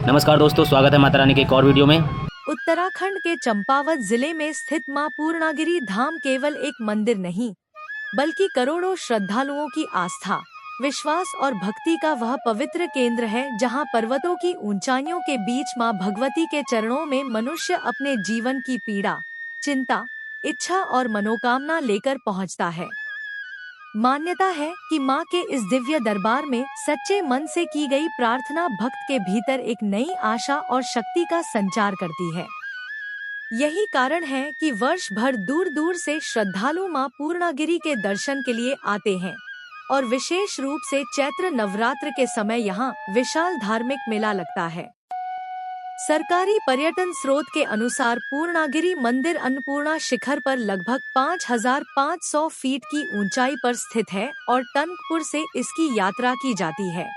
नमस्कार दोस्तों, स्वागत है माता रानी के एक और वीडियो में। उत्तराखंड के चंपावत जिले में स्थित मां पूर्णागिरि धाम केवल एक मंदिर नहीं, बल्कि करोड़ों श्रद्धालुओं की आस्था, विश्वास और भक्ति का वह पवित्र केंद्र है जहां पर्वतों की ऊंचाइयों के बीच मां भगवती के चरणों में मनुष्य अपने जीवन की पीड़ा, चिंता, इच्छा और मनोकामना लेकर पहुंचता है। मान्यता है कि मां के इस दिव्य दरबार में सच्चे मन से की गई प्रार्थना भक्त के भीतर एक नई आशा और शक्ति का संचार करती है। यही कारण है कि वर्ष भर दूर दूर से श्रद्धालु मां पूर्णागिरि के दर्शन के लिए आते हैं और विशेष रूप से चैत्र नवरात्र के समय यहाँ विशाल धार्मिक मेला लगता है। सरकारी पर्यटन स्रोत के अनुसार पूर्णागिरि मंदिर अन्नपूर्णा शिखर पर लगभग 5,500 फीट की ऊंचाई पर स्थित है और टनकपुर से इसकी यात्रा की जाती है।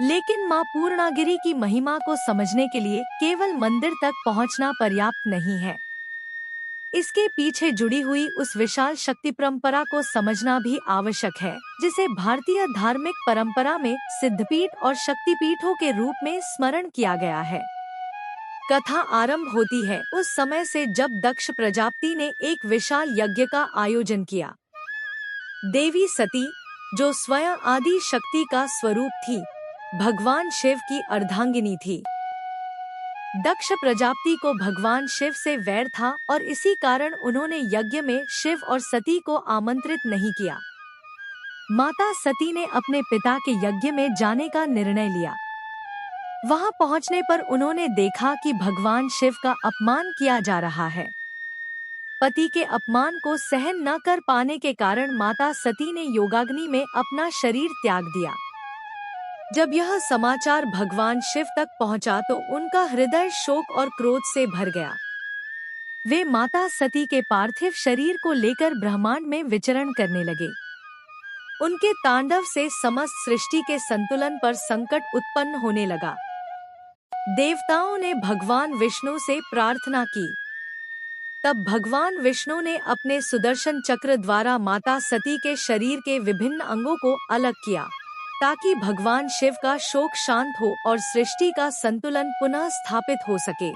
लेकिन मां पूर्णागिरि की महिमा को समझने के लिए केवल मंदिर तक पहुंचना पर्याप्त नहीं है। इसके पीछे जुड़ी हुई उस विशाल शक्ति परंपरा को समझना भी आवश्यक है, जिसे भारतीय धार्मिक परंपरा में सिद्धपीठ और शक्तिपीठों के रूप में स्मरण किया गया है। कथा आरंभ होती है उस समय से जब दक्ष प्रजापति ने एक विशाल यज्ञ का आयोजन किया। देवी सती, जो स्वयं आदि शक्ति का स्वरूप थी, भगवान शिव की अर्धांगिनी थी। दक्ष प्रजापति को भगवान शिव से वैर था और इसी कारण उन्होंने यज्ञ में शिव और सती को आमंत्रित नहीं किया। माता सती ने अपने पिता के यज्ञ में जाने का निर्णय लिया। वहां पहुंचने पर उन्होंने देखा कि भगवान शिव का अपमान किया जा रहा है। पति के अपमान को सहन न कर पाने के कारण माता सती ने योगाग्नि में अपना शरीर त्याग दिया। जब यह समाचार भगवान शिव तक पहुंचा तो उनका हृदय शोक और क्रोध से भर गया। वे माता सती के पार्थिव शरीर को लेकर ब्रह्मांड में विचरण करने लगे। उनके तांडव से समस्त सृष्टि के संतुलन पर संकट उत्पन्न होने लगा। देवताओं ने भगवान विष्णु से प्रार्थना की। तब भगवान विष्णु ने अपने सुदर्शन चक्र द्वारा माता सती के शरीर के विभिन्न अंगों को अलग किया, ताकि भगवान शिव का शोक शांत हो और सृष्टि का संतुलन पुनः स्थापित हो सके।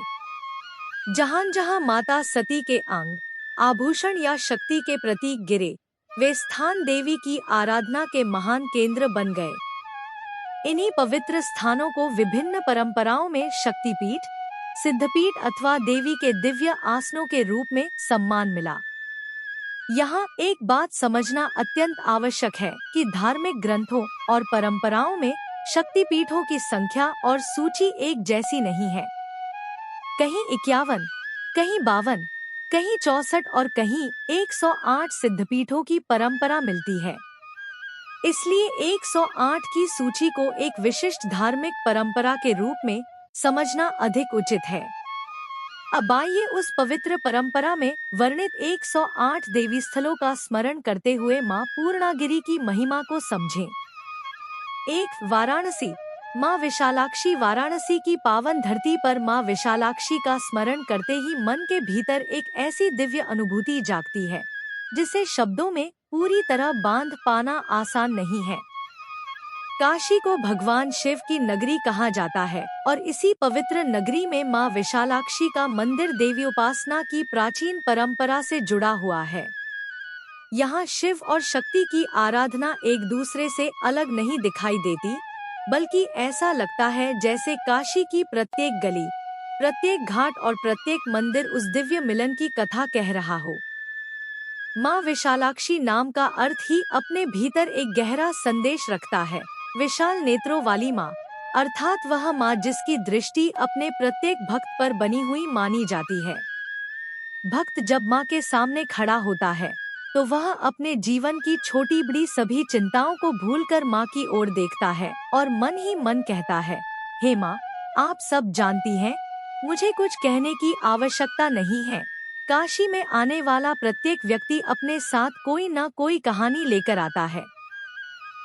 जहां जहां माता सती के अंग, आभूषण या शक्ति के प्रतीक गिरे, वे स्थान देवी की आराधना के महान केंद्र बन गए। इन्हीं पवित्र स्थानों को विभिन्न परंपराओं में शक्तिपीठ, सिद्धपीठ अथवा देवी के दिव्य आसनों के रूप में सम्मान मिला। यहाँ एक बात समझना अत्यंत आवश्यक है कि धार्मिक ग्रंथों और परंपराओं में शक्तिपीठों की संख्या और सूची एक जैसी नहीं है। कहीं 51, कहीं 52, कहीं 64 और कहीं 108 सिद्धपीठों की परंपरा मिलती है। इसलिए 108 की सूची को एक विशिष्ट धार्मिक परंपरा के रूप में समझना अधिक उचित है। अब आइए उस पवित्र परंपरा में वर्णित 108 देवी स्थलों का स्मरण करते हुए मां पूर्णागिरि की महिमा को समझें। 1. वाराणसी। मां विशालाक्षी। वाराणसी की पावन धरती पर मां विशालाक्षी का स्मरण करते ही मन के भीतर एक ऐसी दिव्य अनुभूति जागती है, जिसे शब्दों में पूरी तरह बांध पाना आसान नहीं है। काशी को भगवान शिव की नगरी कहा जाता है और इसी पवित्र नगरी में मां विशालाक्षी का मंदिर देवी उपासना की प्राचीन परंपरा से जुड़ा हुआ है। यहाँ शिव और शक्ति की आराधना एक दूसरे से अलग नहीं दिखाई देती, बल्कि ऐसा लगता है जैसे काशी की प्रत्येक गली, प्रत्येक घाट और प्रत्येक मंदिर उस दिव्य मिलन की कथा कह रहा हो। मां विशालाक्षी नाम का अर्थ ही अपने भीतर एक गहरा संदेश रखता है। विशाल नेत्रों वाली मां, अर्थात वह मां जिसकी दृष्टि अपने प्रत्येक भक्त पर बनी हुई मानी जाती है। भक्त जब मां के सामने खड़ा होता है, तो वह अपने जीवन की छोटी बड़ी सभी चिंताओं को भूलकर मां की ओर देखता है और मन ही मन कहता है, हे मां, आप सब जानती हैं, मुझे कुछ कहने की आवश्यकता नहीं है। काशी में आने वाला प्रत्येक व्यक्ति अपने साथ कोई न कोई कहानी लेकर आता है।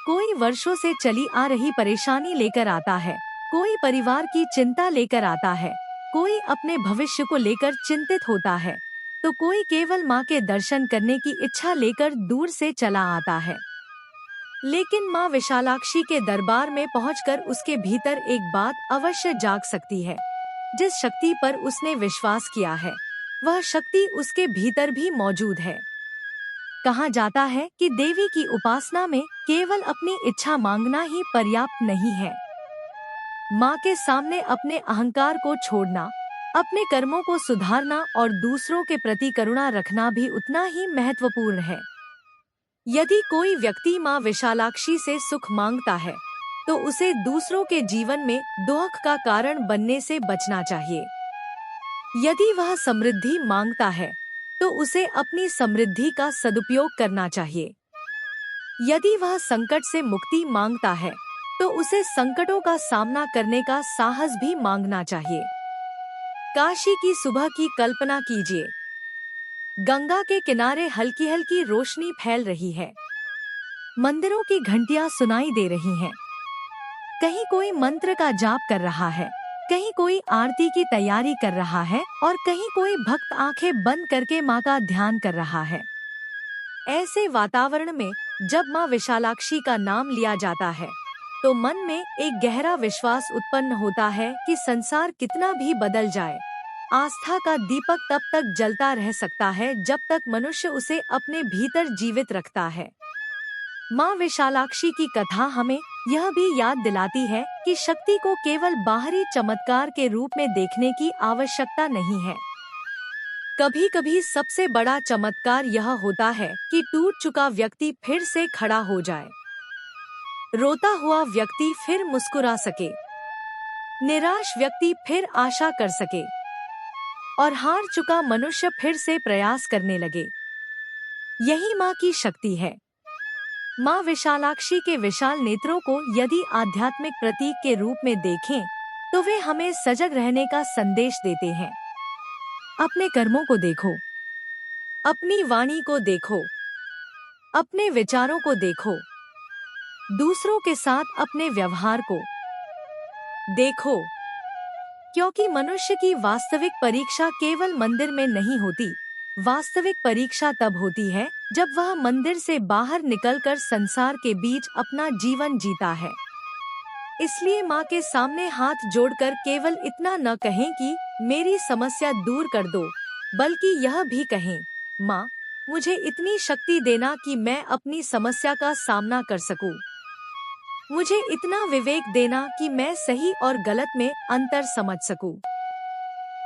कोई वर्षों से चली आ रही परेशानी लेकर आता है, कोई परिवार की चिंता लेकर आता है, कोई अपने भविष्य को लेकर चिंतित होता है, तो कोई केवल मां के दर्शन करने की इच्छा लेकर दूर से चला आता है। लेकिन माँ विशालाक्षी के दरबार में पहुंचकर उसके भीतर एक बात अवश्य जाग सकती है। जिस शक्ति पर उसने विश्वास किया है, वह शक्ति उसके भीतर भी मौजूद है। कहा जाता है कि देवी की उपासना में केवल अपनी इच्छा मांगना ही पर्याप्त नहीं है। माँ के सामने अपने अहंकार को छोड़ना, अपने कर्मों को सुधारना और दूसरों के प्रति करुणा रखना भी उतना ही महत्वपूर्ण है। यदि कोई व्यक्ति माँ विशालाक्षी से सुख मांगता है, तो उसे दूसरों के जीवन में दुख का कारण बनने से बचना चाहिए। यदि वह समृद्धि मांगता है, तो उसे अपनी समृद्धि का सदुपयोग करना चाहिए। यदि वह संकट से मुक्ति मांगता है, तो उसे संकटों का सामना करने का साहस भी मांगना चाहिए। काशी की सुबह की कल्पना कीजिए। गंगा के किनारे हल्की हल्की रोशनी फैल रही है। मंदिरों की घंटियां सुनाई दे रही हैं। कहीं कोई मंत्र का जाप कर रहा है, कहीं कोई आरती की तैयारी कर रहा है और कहीं कोई भक्त आंखें बंद करके माँ का ध्यान कर रहा है। ऐसे वातावरण में जब माँ विशालाक्षी का नाम लिया जाता है, तो मन में एक गहरा विश्वास उत्पन्न होता है कि संसार कितना भी बदल जाए, आस्था का दीपक तब तक जलता रह सकता है जब तक मनुष्य उसे अपने भीतर जीवित रखता है। माँ विशालाक्षी की कथा हमें यह भी याद दिलाती है कि शक्ति को केवल बाहरी चमत्कार के रूप में देखने की आवश्यकता नहीं है। कभी कभी सबसे बड़ा चमत्कार यह होता है कि टूट चुका व्यक्ति फिर से खड़ा हो जाए, रोता हुआ व्यक्ति फिर मुस्कुरा सके, निराश व्यक्ति फिर आशा कर सके और हार चुका मनुष्य फिर से प्रयास करने लगे। यही माँ की शक्ति है। माँ विशालाक्षी के विशाल नेत्रों को यदि आध्यात्मिक प्रतीक के रूप में देखें, तो वे हमें सजग रहने का संदेश देते हैं। अपने कर्मों को देखो, अपनी वाणी को देखो, अपने विचारों को देखो, दूसरों के साथ अपने व्यवहार को देखो, क्योंकि मनुष्य की वास्तविक परीक्षा केवल मंदिर में नहीं होती। वास्तविक परीक्षा तब होती है जब वह मंदिर से बाहर निकलकर संसार के बीच अपना जीवन जीता है। इसलिए माँ के सामने हाथ जोड़कर केवल इतना न कहें कि मेरी समस्या दूर कर दो, बल्कि यह भी कहें, माँ, मुझे इतनी शक्ति देना कि मैं अपनी समस्या का सामना कर सकूं। मुझे इतना विवेक देना कि मैं सही और गलत में अंतर समझ सकूं।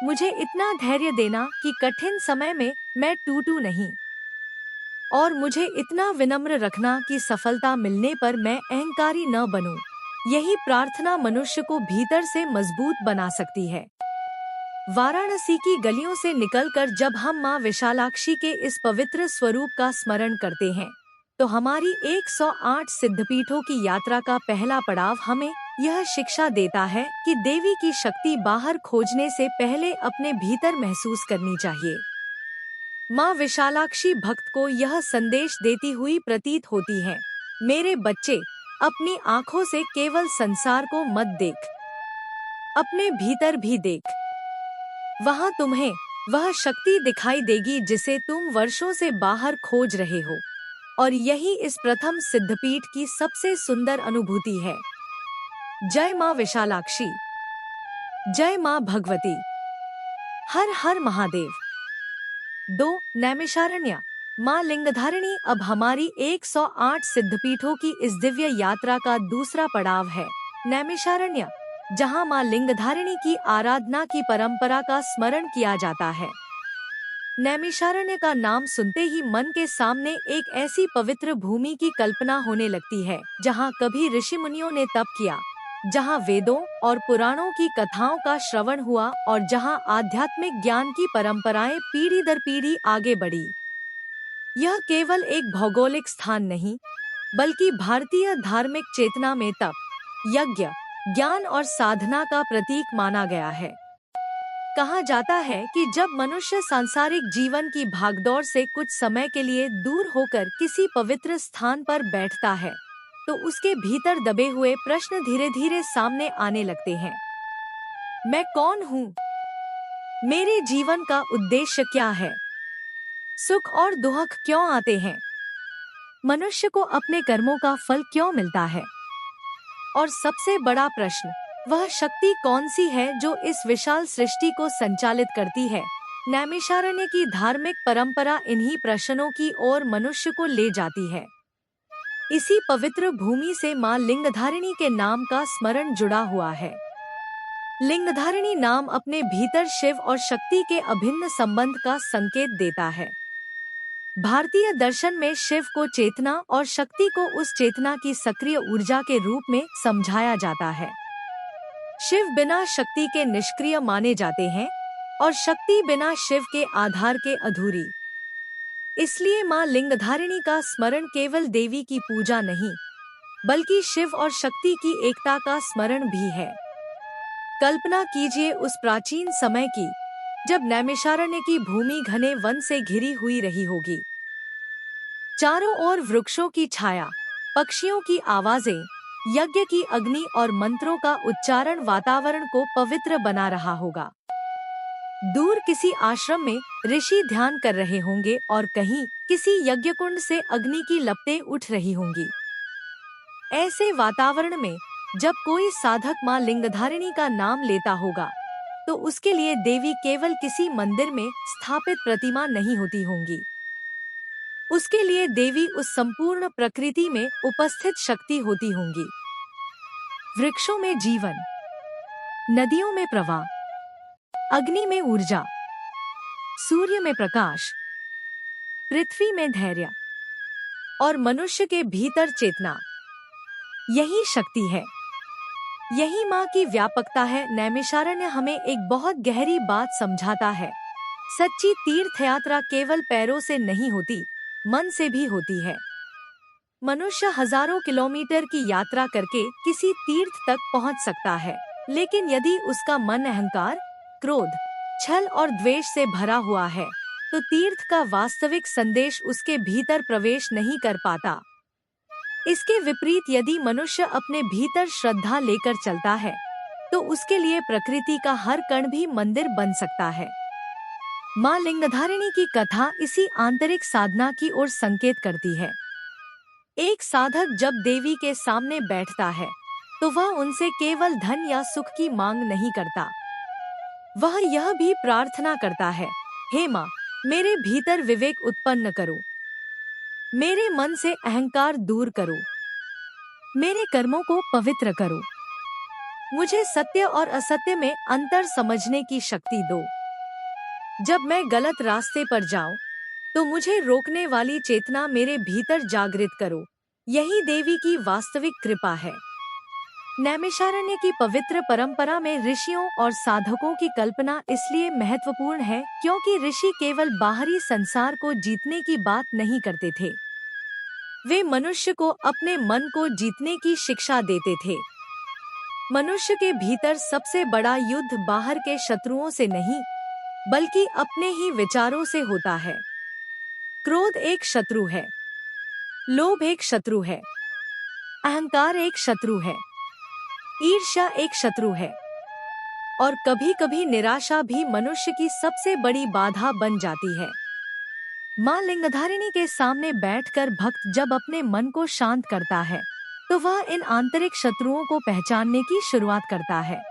मुझे इतना धैर्य देना कि कठिन समय में मैं टूटूं नहीं। और मुझे इतना विनम्र रखना कि सफलता मिलने पर मैं अहंकारी न बनूं। यही प्रार्थना मनुष्य को भीतर से मजबूत बना सकती है। वाराणसी की गलियों से निकलकर जब हम माँ विशालाक्षी के इस पवित्र स्वरूप का स्मरण करते हैं, तो हमारी 108 सिद्धपीठों की यात्रा का पहला पड़ाव हमें यह शिक्षा देता है कि देवी की शक्ति बाहर खोजने से पहले अपने भीतर महसूस करनी चाहिए। माँ विशालाक्षी भक्त को यह संदेश देती हुई प्रतीत होती है, मेरे बच्चे, अपनी आँखों से केवल संसार को मत देख, अपने भीतर भी देख। वहाँ तुम्हें वह शक्ति दिखाई देगी जिसे तुम वर्षों से बाहर खोज रहे हो। और यही इस प्रथम सिद्धपीठ की सबसे सुंदर अनुभूति है। जय माँ विशालाक्षी, जय माँ भगवती, हर हर महादेव। 2. नैमिषारण्य। माँ लिंगधारिणी अब हमारी 108 सिद्धपीठों की इस दिव्य यात्रा का दूसरा पड़ाव है, नैमिषारण्य, जहाँ माँ लिंगधारिणी की आराधना की परंपरा का स्मरण किया जाता है। नैमिषारण्य का नाम सुनते ही मन के सामने एक ऐसी पवित्र भूमि की कल्पना होने लगती है, जहाँ कभी ऋषि मुनियों ने तप किया, जहाँ वेदों और पुराणों की कथाओं का श्रवण हुआ और जहाँ आध्यात्मिक ज्ञान की परंपराएं पीढ़ी दर पीढ़ी आगे बढ़ी। यह केवल एक भौगोलिक स्थान नहीं, बल्कि भारतीय धार्मिक चेतना में तप, यज्ञ, ज्ञान और साधना का प्रतीक माना गया है। कहा जाता है कि जब मनुष्य सांसारिक जीवन की भागदौड़ से कुछ समय के लिए दूर होकर किसी पवित्र स्थान पर बैठता है, तो उसके भीतर दबे हुए प्रश्न धीरे धीरे सामने आने लगते हैं। मैं कौन हूँ? मेरे जीवन का उद्देश्य क्या है? सुख और दुख क्यों आते हैं? मनुष्य को अपने कर्मों का फल क्यों मिलता है? और सबसे बड़ा प्रश्न, वह शक्ति कौन सी है जो इस विशाल सृष्टि को संचालित करती है? नैमिषारण्य की धार्मिक परंपरा इन्हीं प्रश्नों की ओर मनुष्य को ले जाती है। इसी पवित्र भूमि से मां लिंगधारिणी के नाम का स्मरण जुड़ा हुआ है। लिंगधारिणी नाम अपने भीतर शिव और शक्ति के अभिन्न संबंध का संकेत देता है। भारतीय दर्शन में शिव को चेतना और शक्ति को उस चेतना की सक्रिय ऊर्जा के रूप में समझाया जाता है। शिव बिना शक्ति के निष्क्रिय माने जाते हैं और शक्ति बिना शिव के आधार के अधूरी। इसलिए मां लिंगधारिणी का स्मरण केवल देवी की पूजा नहीं, बल्कि शिव और शक्ति की एकता का स्मरण भी है। कल्पना कीजिए उस प्राचीन समय की, जब नैमिषारण्य की भूमि घने वन से घिरी हुई रही होगी। चारों ओर वृक्षों की छाया, पक्षियों की आवाजें, यज्ञ की अग्नि और मंत्रों का उच्चारण वातावरण को पवित्र बना रहा होगा। दूर किसी आश्रम में ऋषि ध्यान कर रहे होंगे और कहीं किसी यज्ञ कुंड से अग्नि की लपटें उठ रही होंगी। ऐसे वातावरण में जब कोई साधक मां लिंगधारिणी का नाम लेता होगा, तो उसके लिए देवी केवल किसी मंदिर में स्थापित प्रतिमा नहीं होती होंगी। उसके लिए देवी उस संपूर्ण प्रकृति में उपस्थित शक्ति होती होंगी। वृक्षों में जीवन, नदियों में प्रवाह, अग्नि में ऊर्जा, सूर्य में प्रकाश, पृथ्वी में धैर्य और मनुष्य के भीतर चेतना, यही शक्ति है। यही माँ की व्यापकता है। नैमिषारण्य हमें एक बहुत गहरी बात समझाता है। सच्ची तीर्थ यात्रा केवल पैरों से नहीं होती, मन से भी होती है। मनुष्य हजारों किलोमीटर की यात्रा करके किसी तीर्थ तक पहुंच सकता है, लेकिन यदि उसका मन अहंकार, क्रोध, छल और द्वेष से भरा हुआ है, तो तीर्थ का वास्तविक संदेश उसके भीतर प्रवेश नहीं कर पाता। इसके विपरीत यदि मनुष्य अपने भीतर श्रद्धा लेकर चलता है, तो उसके लिए प्रकृति का हर कण भी मंदिर बन सकता है। मां लिंगधारिणी की कथा इसी आंतरिक साधना की ओर संकेत करती है। एक साधक जब देवी के सामने बैठता है, तो वह उनसे केवल धन या सुख की मांग नहीं करता। वह यह भी प्रार्थना करता है, हे मां, मेरे भीतर विवेक उत्पन्न करो, मेरे मन से अहंकार दूर करो, मेरे कर्मों को पवित्र करो, मुझे सत्य और असत्य में अंतर समझने की शक्ति दो। जब मैं गलत रास्ते पर जाऊं, तो मुझे रोकने वाली चेतना मेरे भीतर जागृत करो। यही देवी की वास्तविक कृपा है। नैमिषारण्य की पवित्र परंपरा में ऋषियों और साधकों की कल्पना इसलिए महत्वपूर्ण है, क्योंकि ऋषि केवल बाहरी संसार को जीतने की बात नहीं करते थे। वे मनुष्य को अपने मन को जीतने की शिक्षा देते थे। मनुष्य के भीतर सबसे बड़ा युद्ध बाहर के शत्रुओं से नहीं, बल्कि अपने ही विचारों से होता है। क्रोध एक शत्रु है, लोभ एक शत्रु है, अहंकार एक शत्रु है, ईर्ष्या एक शत्रु है, और कभी-कभी निराशा भी मनुष्य की सबसे बड़ी बाधा बन जाती है। मां लिंगधारिणी के सामने बैठकर भक्त जब अपने मन को शांत करता है, तो वह इन आंतरिक शत्रुओं को पहचानने की शुरुआत करता है।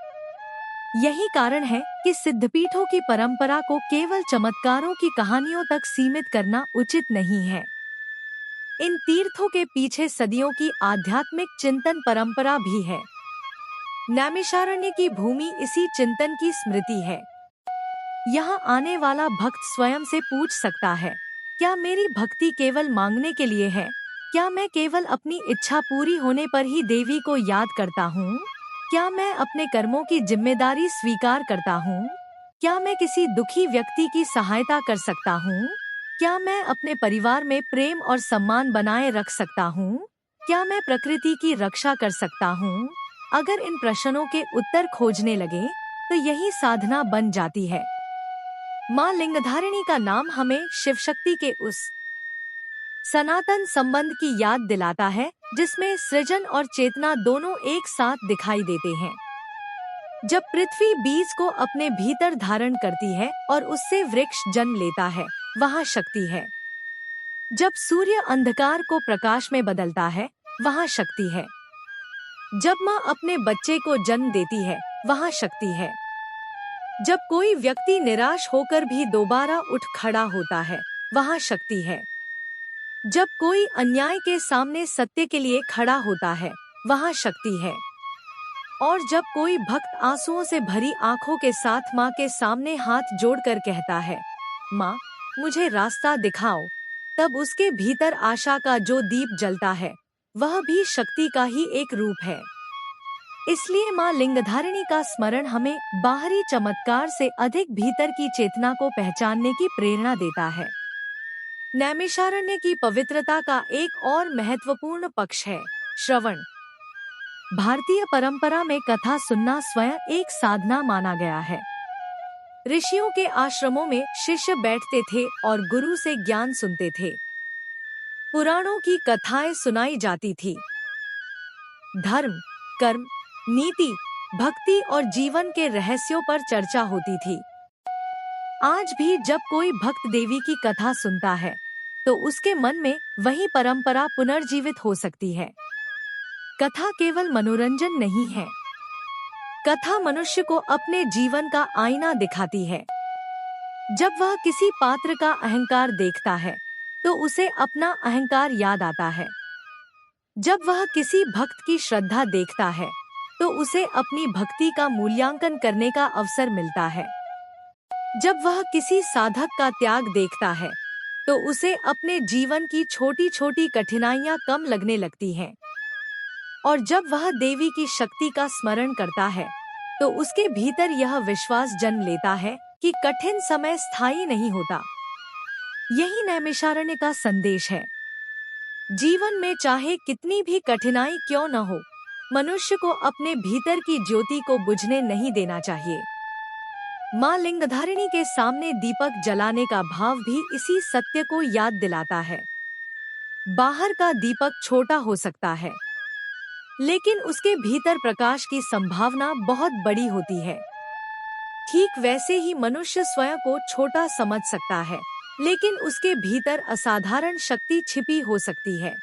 यही कारण है कि सिद्धपीठों की परंपरा को केवल चमत्कारों की कहानियों तक सीमित करना उचित नहीं है। इन तीर्थों के पीछे सदियों की आध्यात्मिक चिंतन परंपरा भी है। नैमिषारण्य की भूमि इसी चिंतन की स्मृति है। यहाँ आने वाला भक्त स्वयं से पूछ सकता है, क्या मेरी भक्ति केवल मांगने के लिए है? क्या मैं केवल अपनी इच्छा पूरी होने पर ही देवी को याद करता हूँ? क्या मैं अपने कर्मों की जिम्मेदारी स्वीकार करता हूँ? क्या मैं किसी दुखी व्यक्ति की सहायता कर सकता हूँ? क्या मैं अपने परिवार में प्रेम और सम्मान बनाए रख सकता हूँ? क्या मैं प्रकृति की रक्षा कर सकता हूँ? अगर इन प्रश्नों के उत्तर खोजने लगे, तो यही साधना बन जाती है। मां लिंगधारिणी का नाम हमें शिव शक्ति के उस सनातन संबंध की याद दिलाता है, जिसमें सृजन और चेतना दोनों एक साथ दिखाई देते हैं। जब पृथ्वी बीज को अपने भीतर धारण करती है और उससे वृक्ष जन्म लेता है, वहाँ शक्ति है। जब सूर्य अंधकार को प्रकाश में बदलता है, वहाँ शक्ति है। जब माँ अपने बच्चे को जन्म देती है, वहाँ शक्ति है। जब कोई व्यक्ति निराश होकर भी दोबारा उठ खड़ा होता है, वहाँ शक्ति है। जब कोई अन्याय के सामने सत्य के लिए खड़ा होता है, वहाँ शक्ति है। और जब कोई भक्त आंसुओं से भरी आंखों के साथ माँ के सामने हाथ जोड़कर कहता है, माँ, मुझे रास्ता दिखाओ, तब उसके भीतर आशा का जो दीप जलता है, वह भी शक्ति का ही एक रूप है। इसलिए माँ लिंगधारिणी का स्मरण हमें बाहरी चमत्कार से अधिक भीतर की चेतना को पहचानने की प्रेरणा देता है। नैमिषारण्य की पवित्रता का एक और महत्वपूर्ण पक्ष है श्रवण। भारतीय परंपरा में कथा सुनना स्वयं एक साधना माना गया है। ऋषियों के आश्रमों में शिष्य बैठते थे और गुरु से ज्ञान सुनते थे। पुराणों की कथाएं सुनाई जाती थी। धर्म, कर्म, नीति, भक्ति और जीवन के रहस्यों पर चर्चा होती थी। आज भी जब कोई भक्त देवी की कथा सुनता है, तो उसके मन में वही परंपरा पुनर्जीवित हो सकती है। कथा केवल मनोरंजन नहीं है। कथा मनुष्य को अपने जीवन का आईना दिखाती है। जब वह किसी पात्र का अहंकार देखता है, तो उसे अपना अहंकार याद आता है। जब वह किसी भक्त की श्रद्धा देखता है, तो उसे अपनी भक्ति का मूल्यांकन करने का अवसर मिलता है। जब वह किसी साधक का त्याग देखता है, तो उसे अपने जीवन की छोटी छोटी कठिनाइयां कम लगने लगती हैं। और जब वह देवी की शक्ति का स्मरण करता है, तो उसके भीतर यह विश्वास जन्म लेता है कि कठिन समय स्थायी नहीं होता। यही नैमिषारण्य का संदेश है। जीवन में चाहे कितनी भी कठिनाई क्यों न हो, मनुष्य को अपने भीतर की ज्योति को बुझने नहीं देना चाहिए। माँ लिंगधारिणी के सामने दीपक जलाने का भाव भी इसी सत्य को याद दिलाता है। बाहर का दीपक छोटा हो सकता है, लेकिन उसके भीतर प्रकाश की संभावना बहुत बड़ी होती है। ठीक वैसे ही मनुष्य स्वयं को छोटा समझ सकता है, लेकिन उसके भीतर असाधारण शक्ति छिपी हो सकती है।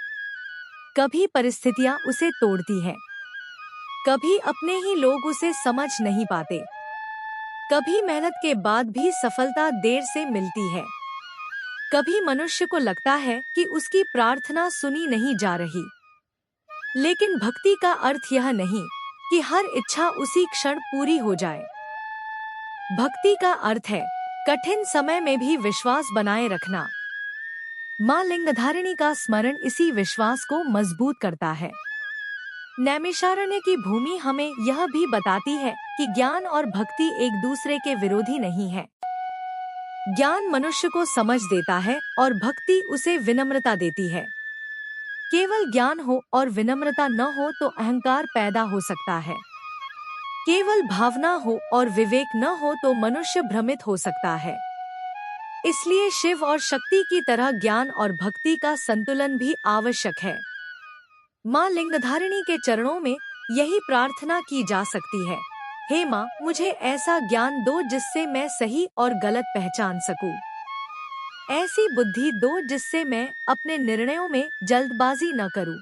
कभी परिस्थितियां उसे तोड़ती हैं, कभी अपने ही लोग उसे समझ नहीं पाते, कभी मेहनत के बाद भी सफलता देर से मिलती है, कभी मनुष्य को लगता है कि उसकी प्रार्थना सुनी नहीं जा रही। लेकिन भक्ति का अर्थ यह नहीं कि हर इच्छा उसी क्षण पूरी हो जाए। भक्ति का अर्थ है कठिन समय में भी विश्वास बनाए रखना। माँ लिंगधारिणी का स्मरण इसी विश्वास को मजबूत करता है। नैमिषारण्य की भूमि हमें यह भी बताती है कि ज्ञान और भक्ति एक दूसरे के विरोधी नहीं है। ज्ञान मनुष्य को समझ देता है और भक्ति उसे विनम्रता देती है। केवल ज्ञान हो और विनम्रता न हो तो अहंकार पैदा हो सकता है। केवल भावना हो और विवेक न हो तो मनुष्य भ्रमित हो सकता है। इसलिए शिव और शक्ति की तरह ज्ञान और भक्ति का संतुलन भी आवश्यक है। माँ लिंगधारिणी के चरणों में यही प्रार्थना की जा सकती है, हे माँ, मुझे ऐसा ज्ञान दो जिससे मैं सही और गलत पहचान सकूं। ऐसी बुद्धि दो जिससे मैं अपने निर्णयों में जल्दबाजी न करूं।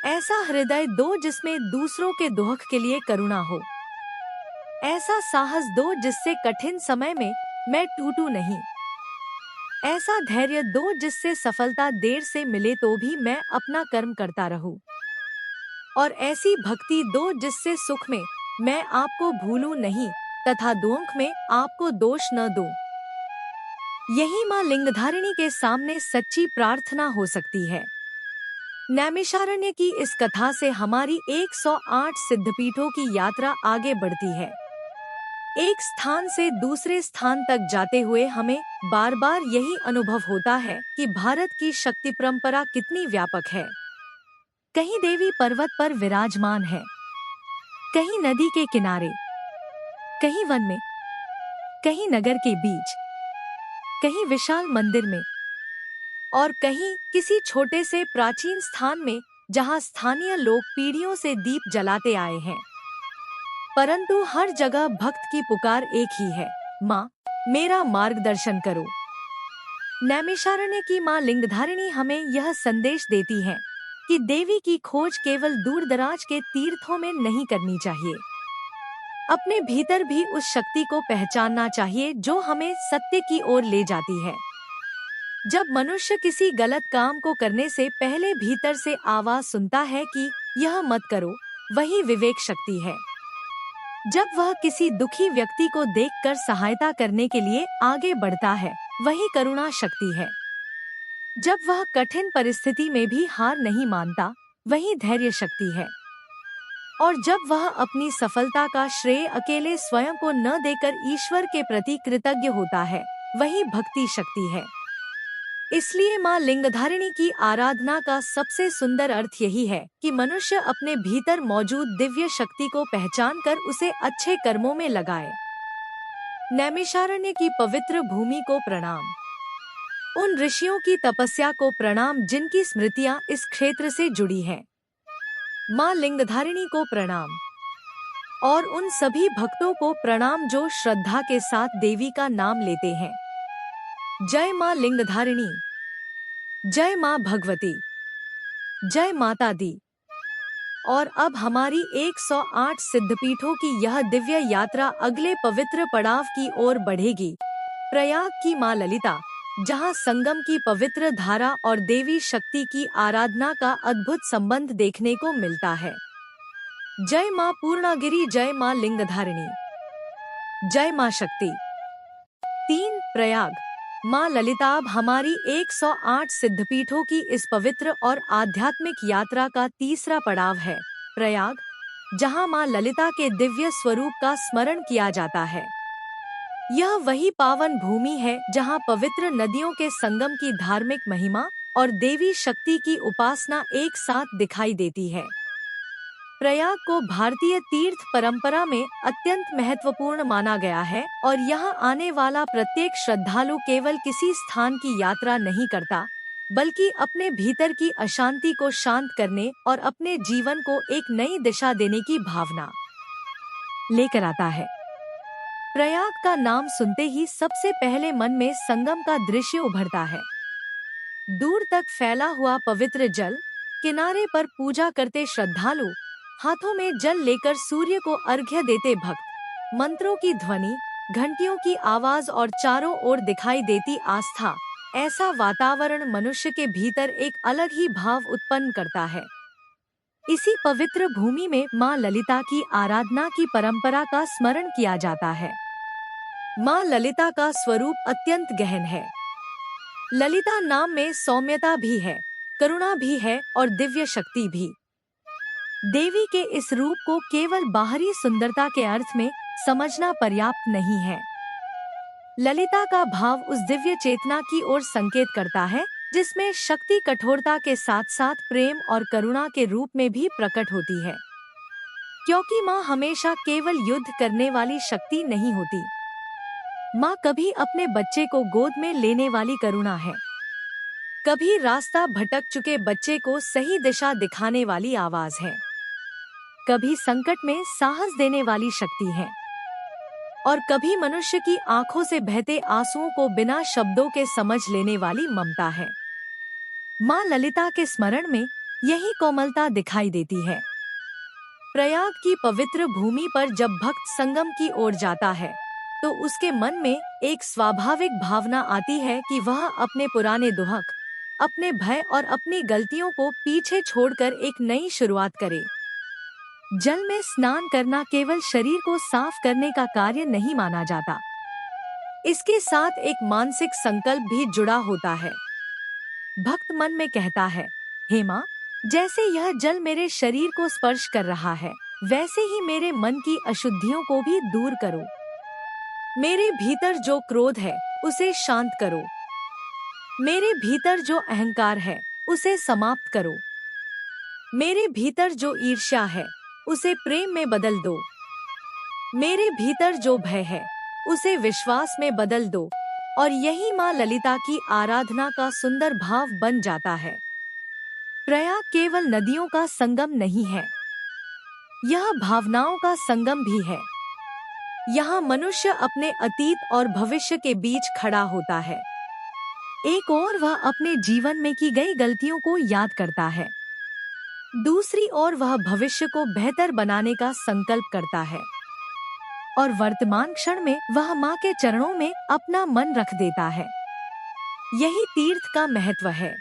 ऐसा हृदय दो जिसमें दूसरों के दुख के लिए करुणा हो। ऐसा साहस दो जिससे कठिन समय में मैं टूटूं नहीं। ऐसा धैर्य दो जिससे सफलता देर से मिले तो भी मैं अपना कर्म करता रहूं। और ऐसी भक्ति दो जिससे सुख में मैं आपको भूलूं नहीं तथा दुख में आपको दोष न दूं। यही माँ लिंगधारिणी के सामने सच्ची प्रार्थना हो सकती है। नैमिषारण्य की इस कथा से हमारी 108 सिद्धपीठों की यात्रा आगे बढ़ती है। एक स्थान से दूसरे स्थान तक जाते हुए हमें बार बार यही अनुभव होता है कि भारत की शक्ति परंपरा कितनी व्यापक है। कहीं देवी पर्वत पर विराजमान है, कहीं नदी के किनारे, कहीं वन में, कहीं नगर के बीच, कहीं विशाल मंदिर में और कहीं किसी छोटे से प्राचीन स्थान में जहां स्थानीय लोग पीढ़ियों से दीप जलाते आए हैं। परंतु हर जगह भक्त की पुकार एक ही है, माँ, मेरा मार्गदर्शन करो। नैमिषारण्य की मां लिंगधारिणी हमें यह संदेश देती है कि देवी की खोज केवल दूर दराज के तीर्थों में नहीं करनी चाहिए। अपने भीतर भी उस शक्ति को पहचानना चाहिए जो हमें सत्य की ओर ले जाती है। जब मनुष्य किसी गलत काम को करने से पहले भीतर से आवाज सुनता है कि यह मत करो, वही विवेक शक्ति है। जब वह किसी दुखी व्यक्ति को देखकर सहायता करने के लिए आगे बढ़ता है, वही करुणा शक्ति है। जब वह कठिन परिस्थिति में भी हार नहीं मानता, वही धैर्य शक्ति है। और जब वह अपनी सफलता का श्रेय अकेले स्वयं को न देकर ईश्वर के प्रति कृतज्ञ होता है, वही भक्ति शक्ति है। इसलिए मां लिंगधारिणी की आराधना का सबसे सुंदर अर्थ यही है कि मनुष्य अपने भीतर मौजूद दिव्य शक्ति को पहचानकर उसे अच्छे कर्मों में लगाए। नैमिषारण्य की पवित्र भूमि को प्रणाम। उन ऋषियों की तपस्या को प्रणाम जिनकी स्मृतियां इस क्षेत्र से जुड़ी हैं। मां लिंगधारिणी को प्रणाम। और उन सभी भक्तों को प्रणाम जो श्रद्धा के साथ देवी का नाम लेते हैं। जय मां लिंगधारिणी, जय मां भगवती, जय माता दी। और अब हमारी 108 सिद्धपीठों की यह दिव्य यात्रा अगले पवित्र पड़ाव की ओर बढ़ेगी, प्रयाग की मां ललिता, जहां संगम की पवित्र धारा और देवी शक्ति की आराधना का अद्भुत संबंध देखने को मिलता है। जय मां पूर्णागिरी, जय मां लिंगधारिणी, जय मां शक्ति। 3 प्रयाग। मां ललिता अब हमारी 108 सिद्धपीठों की इस पवित्र और आध्यात्मिक यात्रा का तीसरा पड़ाव है, प्रयाग, जहां मां ललिता के दिव्य स्वरूप का स्मरण किया जाता है। यह वही पावन भूमि है जहां पवित्र नदियों के संगम की धार्मिक महिमा और देवी शक्ति की उपासना एक साथ दिखाई देती है। प्रयाग को भारतीय तीर्थ परंपरा में अत्यंत महत्वपूर्ण माना गया है और यहाँ आने वाला प्रत्येक श्रद्धालु केवल किसी स्थान की यात्रा नहीं करता, बल्कि अपने भीतर की अशांति को शांत करने और अपने जीवन को एक नई दिशा देने की भावना लेकर आता है। प्रयाग का नाम सुनते ही सबसे पहले मन में संगम का दृश्य उभरता है। दूर तक फैला हुआ पवित्र जल, किनारे पर पूजा करते श्रद्धालु, हाथों में जल लेकर सूर्य को अर्घ्य देते भक्त, मंत्रों की ध्वनि, घंटियों की आवाज और चारों ओर दिखाई देती आस्था, ऐसा वातावरण मनुष्य के भीतर एक अलग ही भाव उत्पन्न करता है। इसी पवित्र भूमि में मां ललिता की आराधना की परंपरा का स्मरण किया जाता है। मां ललिता का स्वरूप अत्यंत गहन है। ललिता नाम में सौम्यता भी है, करुणा भी है और दिव्य शक्ति भी। देवी के इस रूप को केवल बाहरी सुंदरता के अर्थ में समझना पर्याप्त नहीं है। ललिता का भाव उस दिव्य चेतना की ओर संकेत करता है जिसमें शक्ति कठोरता के साथ साथ प्रेम और करुणा के रूप में भी प्रकट होती है। क्योंकि माँ हमेशा केवल युद्ध करने वाली शक्ति नहीं होती। माँ कभी अपने बच्चे को गोद में लेने वाली करुणा है, कभी रास्ता भटक चुके बच्चे को सही दिशा दिखाने वाली आवाज है, कभी संकट में साहस देने वाली शक्ति है और कभी मनुष्य की आंखों से बहते आंसुओं को बिना शब्दों के समझ लेने वाली ममता है। मां ललिता के स्मरण में यही कोमलता दिखाई देती है। प्रयाग की पवित्र भूमि पर जब भक्त संगम की ओर जाता है तो उसके मन में एक स्वाभाविक भावना आती है कि वह अपने पुराने दुहक, अपने भय और अपनी गलतियों को पीछे छोड़कर एक नई शुरुआत करे। जल में स्नान करना केवल शरीर को साफ करने का कार्य नहीं माना जाता, इसके साथ एक मानसिक संकल्प भी जुड़ा होता है। भक्त मन में कहता है, हे मां, जैसे यह जल मेरे शरीर को स्पर्श कर रहा है, वैसे ही मेरे मन की अशुद्धियों को भी दूर करो। मेरे भीतर जो क्रोध है उसे शांत करो। मेरे भीतर जो अहंकार है उसे समाप्त करो। मेरे भीतर जो ईर्ष्या है उसे प्रेम में बदल दो। मेरे भीतर जो भय है उसे विश्वास में बदल दो। और यही मां ललिता की आराधना का सुंदर भाव बन जाता है। प्रयाग केवल नदियों का संगम नहीं है, यह भावनाओं का संगम भी है। यहाँ मनुष्य अपने अतीत और भविष्य के बीच खड़ा होता है। एक और वह अपने जीवन में की गई गलतियों को याद करता है, दूसरी ओर वह भविष्य को बेहतर बनाने का संकल्प करता है और वर्तमान क्षण में वह माँ के चरणों में अपना मन रख देता है। यही तीर्थ का महत्व है।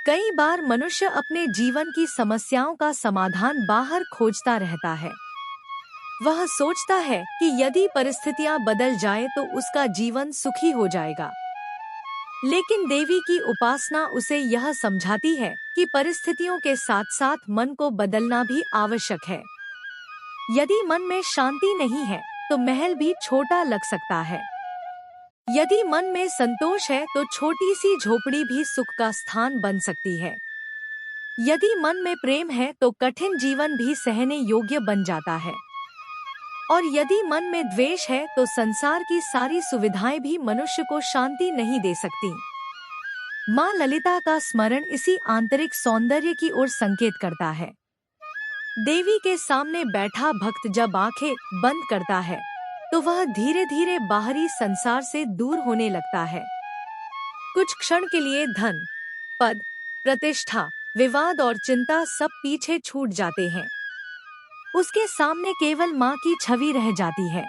कई बार मनुष्य अपने जीवन की समस्याओं का समाधान बाहर खोजता रहता है। वह सोचता है कि यदि परिस्थितियां बदल जाए तो उसका जीवन सुखी हो जाएगा। लेकिन देवी की उपासना उसे यह समझाती है कि परिस्थितियों के साथ साथ मन को बदलना भी आवश्यक है। यदि मन में शांति नहीं है तो महल भी छोटा लग सकता है। यदि मन में संतोष है तो छोटी सी झोपड़ी भी सुख का स्थान बन सकती है। यदि मन में प्रेम है तो कठिन जीवन भी सहने योग्य बन जाता है। और यदि मन में द्वेष है तो संसार की सारी सुविधाएं भी मनुष्य को शांति नहीं दे सकती। माँ ललिता का स्मरण इसी आंतरिक सौंदर्य की ओर संकेत करता है। देवी के सामने बैठा भक्त जब आंखें बंद करता है तो वह धीरे धीरे बाहरी संसार से दूर होने लगता है। कुछ क्षण के लिए धन, पद, प्रतिष्ठा, विवाद और चिंता सब पीछे छूट जाते हैं। उसके सामने केवल माँ की छवि रह जाती है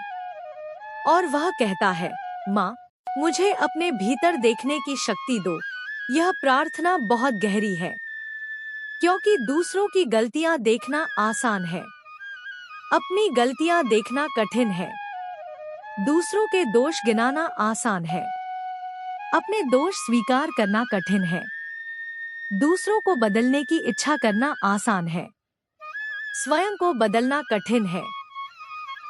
और वह कहता है, माँ, मुझे अपने भीतर देखने की शक्ति दो। यह प्रार्थना बहुत गहरी है, क्योंकि दूसरों की गलतियाँ देखना आसान है, अपनी गलतियाँ देखना कठिन है। दूसरों के दोष गिनाना आसान है, अपने दोष स्वीकार करना कठिन है। दूसरों को बदलने की इच्छा करना आसान है, स्वयं को बदलना कठिन है।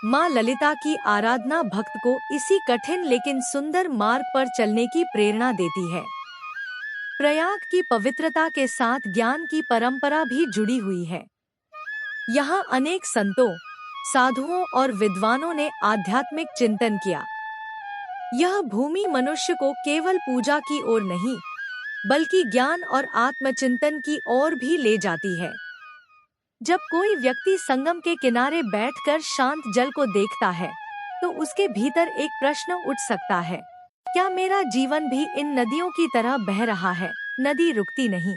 माँ ललिता की आराधना भक्त को इसी कठिन लेकिन सुंदर मार्ग पर चलने की प्रेरणा देती है। प्रयाग की पवित्रता के साथ ज्ञान की परंपरा भी जुड़ी हुई है। यहाँ अनेक संतों, साधुओं और विद्वानों ने आध्यात्मिक चिंतन किया। यह भूमि मनुष्य को केवल पूजा की ओर नहीं, बल्कि ज्ञान और आत्मचिंतन की ओर भी ले जाती है। जब कोई व्यक्ति संगम के किनारे बैठकर शांत जल को देखता है, तो उसके भीतर एक प्रश्न उठ सकता है, क्या मेरा जीवन भी इन नदियों की तरह बह रहा है? नदी रुकती नहीं,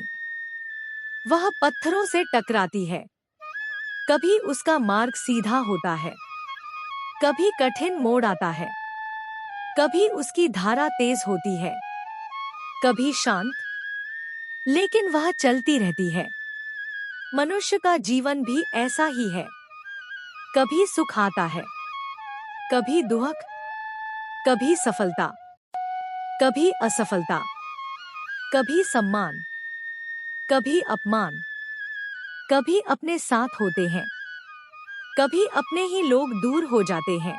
वह पत्थरों से टकराती है। कभी उसका मार्ग सीधा होता है, कभी कठिन मोड़ आता है, कभी उसकी धारा तेज होती है, कभी शांत, लेकिन वह चलती रहती है। मनुष्य का जीवन भी ऐसा ही है। कभी सुख आता है, कभी दुख, कभी सफलता, कभी असफलता, कभी सम्मान, कभी अपमान। कभी अपने साथ होते हैं, कभी अपने ही लोग दूर हो जाते हैं।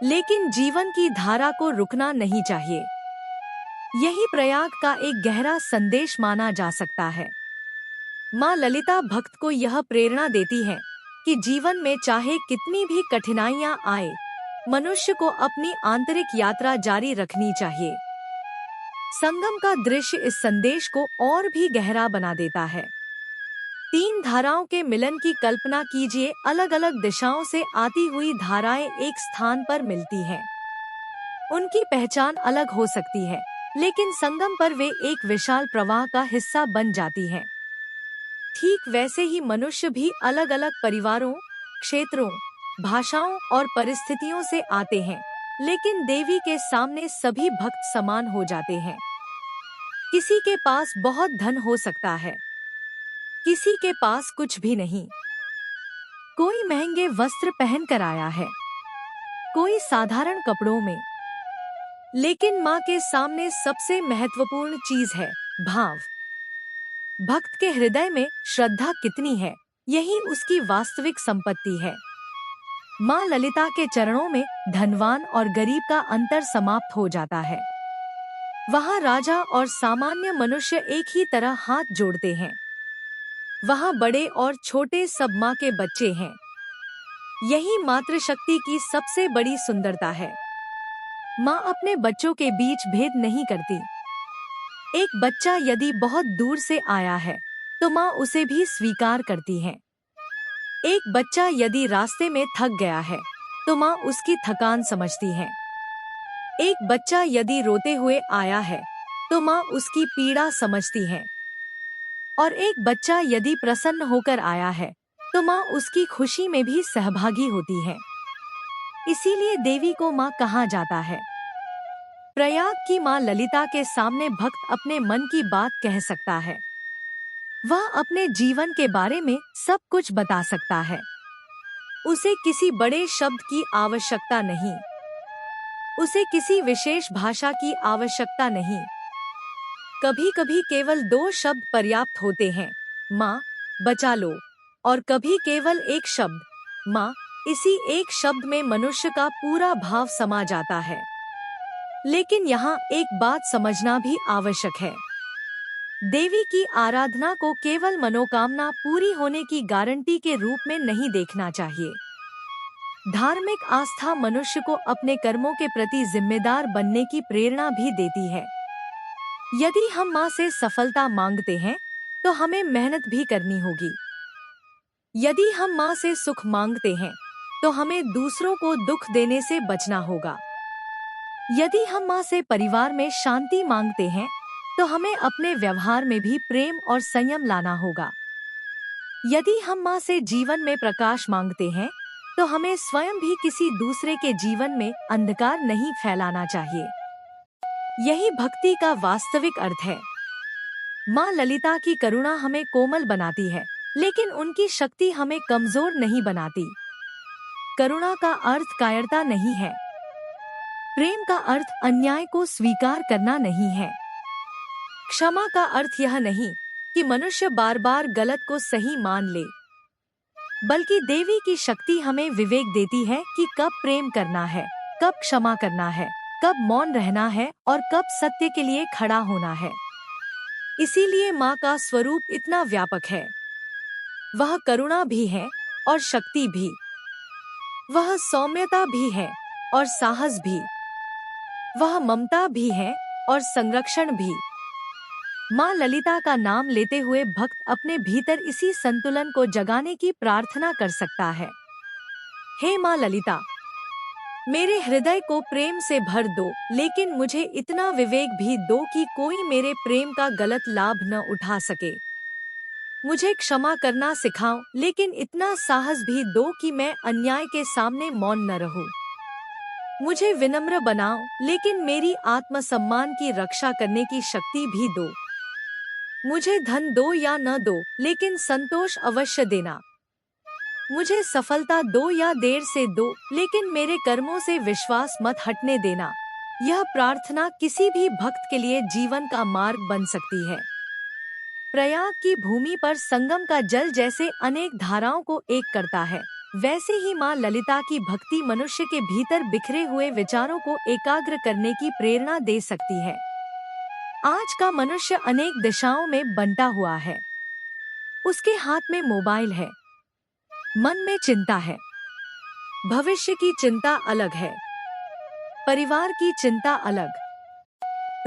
लेकिन जीवन की धारा को रुकना नहीं चाहिए। यही प्रयाग का एक गहरा संदेश माना जा सकता है। माँ ललिता भक्त को यह प्रेरणा देती है कि जीवन में चाहे कितनी भी कठिनाइयाँ आए, मनुष्य को अपनी आंतरिक यात्रा जारी रखनी चाहिए। संगम का दृश्य इस संदेश को और भी गहरा बना देता है। तीन धाराओं के मिलन की कल्पना कीजिए। अलग अलग दिशाओं से आती हुई धाराएं एक स्थान पर मिलती हैं। उनकी पहचान अलग हो सकती है, लेकिन संगम पर वे एक विशाल प्रवाह का हिस्सा बन जाती हैं। ठीक वैसे ही मनुष्य भी अलग अलग परिवारों, क्षेत्रों, भाषाओं और परिस्थितियों से आते हैं, लेकिन देवी के सामने सभी भक्त समान हो जाते हैं। किसी के पास बहुत धन हो सकता है, किसी के पास कुछ भी नहीं। कोई महंगे वस्त्र पहन कर आया है, कोई साधारण कपड़ों में। लेकिन माँ के सामने सबसे महत्वपूर्ण चीज है भाव। भक्त के हृदय में श्रद्धा कितनी है, यही उसकी वास्तविक संपत्ति है। माँ ललिता के चरणों में धनवान और गरीब का अंतर समाप्त हो जाता है। वहाँ राजा और सामान्य मनुष्य एक ही तरह हाथ जोड़ते हैं। वहाँ बड़े और छोटे सब माँ के बच्चे हैं। यही मातृशक्ति की सबसे बड़ी सुंदरता है। माँ अपने बच्चों के बीच भेद नहीं करती। एक बच्चा यदि बहुत दूर से आया है, तो माँ उसे भी स्वीकार करती है। एक बच्चा यदि रास्ते में थक गया है, तो माँ उसकी थकान समझती है। एक बच्चा यदि रोते हुए आया है, तो माँ उसकी पीड़ा समझती है। और एक बच्चा यदि प्रसन्न होकर आया है तो माँ उसकी खुशी में भी सहभागी होती है। इसीलिए देवी को माँ कहा जाता है। प्रयाग की माँ ललिता के सामने भक्त अपने मन की बात कह सकता है। वह अपने जीवन के बारे में सब कुछ बता सकता है। उसे किसी बड़े शब्द की आवश्यकता नहीं, उसे किसी विशेष भाषा की आवश्यकता नहीं। कभी कभी केवल 2 शब्द पर्याप्त होते हैं, माँ, बचा लो। और कभी केवल एक शब्द, माँ। इसी एक शब्द में मनुष्य का पूरा भाव समा जाता है। लेकिन यहाँ एक बात समझना भी आवश्यक है। देवी की आराधना को केवल मनोकामना पूरी होने की गारंटी के रूप में नहीं देखना चाहिए। धार्मिक आस्था मनुष्य को अपने कर्मों के प्रति जिम्मेदार बनने की प्रेरणा भी देती है। यदि हम माँ से सफलता मांगते हैं तो हमें मेहनत भी करनी होगी। यदि हम माँ से सुख मांगते हैं तो हमें दूसरों को दुख देने से बचना होगा। यदि हम माँ से परिवार में शांति मांगते हैं तो हमें अपने व्यवहार में भी प्रेम और संयम लाना होगा। यदि हम माँ से जीवन में प्रकाश मांगते हैं तो हमें स्वयं भी किसी दूसरे के जीवन में अंधकार नहीं फैलाना चाहिए। यही भक्ति का वास्तविक अर्थ है। माँ ललिता की करुणा हमें कोमल बनाती है, लेकिन उनकी शक्ति हमें कमजोर नहीं बनाती। करुणा का अर्थ कायरता नहीं है। प्रेम का अर्थ अन्याय को स्वीकार करना नहीं है। क्षमा का अर्थ यह नहीं कि मनुष्य बार बार गलत को सही मान ले, बल्कि देवी की शक्ति हमें विवेक देती है कि कब प्रेम करना है, कब क्षमा करना है, कब मौन रहना है और कब सत्य के लिए खड़ा होना है। इसीलिए माँ का स्वरूप इतना व्यापक है। वह करुणा भी है और शक्ति भी। वह सौम्यता भी है और साहस भी। वह ममता भी है और संरक्षण भी। माँ ललिता का नाम लेते हुए भक्त अपने भीतर इसी संतुलन को जगाने की प्रार्थना कर सकता है। हे माँ ललिता, मेरे हृदय को प्रेम से भर दो, लेकिन मुझे इतना विवेक भी दो कि कोई मेरे प्रेम का गलत लाभ न उठा सके। मुझे क्षमा करना सिखाओ, लेकिन इतना साहस भी दो कि मैं अन्याय के सामने मौन न रहूं। मुझे विनम्र बनाओ, लेकिन मेरी आत्मसम्मान की रक्षा करने की शक्ति भी दो। मुझे धन दो या न दो, लेकिन संतोष अवश्य देना। मुझे सफलता दो या देर से दो, लेकिन मेरे कर्मों से विश्वास मत हटने देना। यह प्रार्थना किसी भी भक्त के लिए जीवन का मार्ग बन सकती है। प्रयाग की भूमि पर संगम का जल जैसे अनेक धाराओं को एक करता है, वैसे ही माँ ललिता की भक्ति मनुष्य के भीतर बिखरे हुए विचारों को एकाग्र करने की प्रेरणा दे सकती है। आज का मनुष्य अनेक दिशाओं में बंटा हुआ है। उसके हाथ में मोबाइल है, मन में चिंता है। भविष्य की चिंता अलग है, परिवार की चिंता अलग,